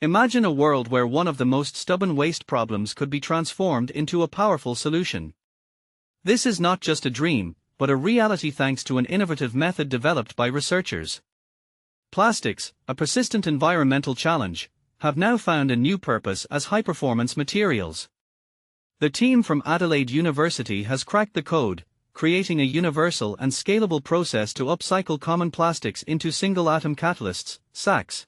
Imagine a world where one of the most stubborn waste problems could be transformed into a powerful solution. This is not just a dream, but a reality thanks to an innovative method developed by researchers. Plastics, a persistent environmental challenge, have now found a new purpose as high-performance materials. The team from Adelaide University has cracked the code, creating a universal and scalable process to upcycle common plastics into single-atom catalysts, SACs.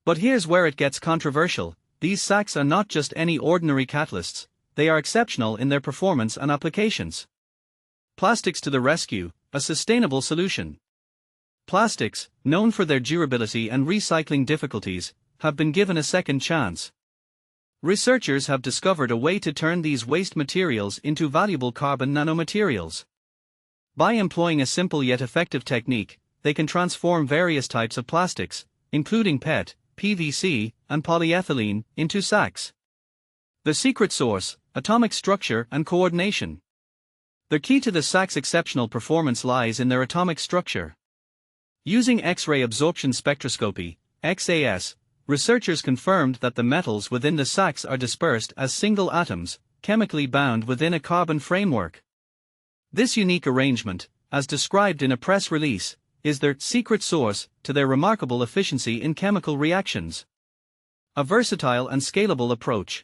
But here's where it gets controversial: these SACs are not just any ordinary catalysts, they are exceptional in their performance and applications. Plastics to the rescue, a sustainable solution. Plastics, known for their durability and recycling difficulties, have been given a second chance. Researchers have discovered a way to turn these waste materials into valuable carbon nanomaterials. By employing a simple yet effective technique, they can transform various types of plastics, including PET, PVC, and polyethylene, into SACs. The secret sauce: atomic structure and coordination. The key to the SAC's exceptional performance lies in their atomic structure. Using X-ray absorption spectroscopy, XAS, researchers confirmed that the metals within the SACs are dispersed as single atoms, chemically bound within a carbon framework. This unique arrangement, as described in a press release, is their secret sauce to their remarkable efficiency in chemical reactions. A versatile and scalable approach.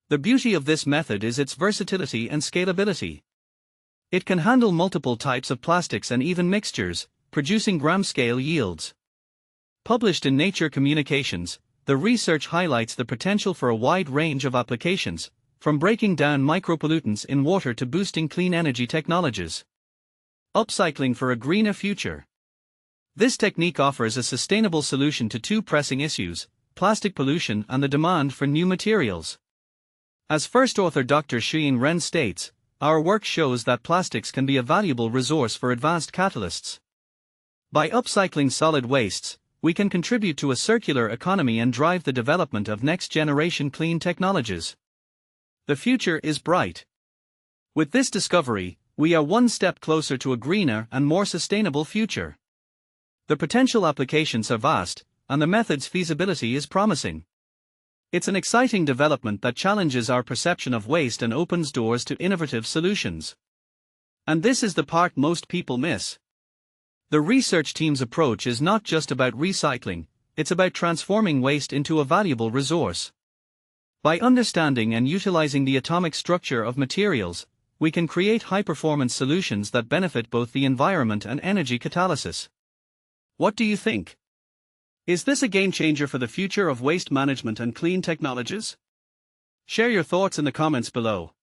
The beauty of this method is its versatility and scalability. It can handle multiple types of plastics and even mixtures, producing gram-scale yields. Published in Nature Communications, the research highlights the potential for a wide range of applications, from breaking down micropollutants in water to boosting clean energy technologies. Upcycling for a greener future. This technique offers a sustainable solution to two pressing issues: plastic pollution and the demand for new materials. As first author Dr. Xiang Ren states, "Our work shows that plastics can be a valuable resource for advanced catalysts. By upcycling solid wastes, we can contribute to a circular economy and drive the development of next-generation clean technologies. The future is bright." With this discovery, we are one step closer to a greener and more sustainable future. The potential applications are vast, and the method's feasibility is promising. It's an exciting development that challenges our perception of waste and opens doors to innovative solutions. And this is the part most people miss. The research team's approach is not just about recycling, it's about transforming waste into a valuable resource. By understanding and utilizing the atomic structure of materials, we can create high-performance solutions that benefit both the environment and energy catalysis. What do you think? Is this a game-changer for the future of waste management and clean technologies? Share your thoughts in the comments below.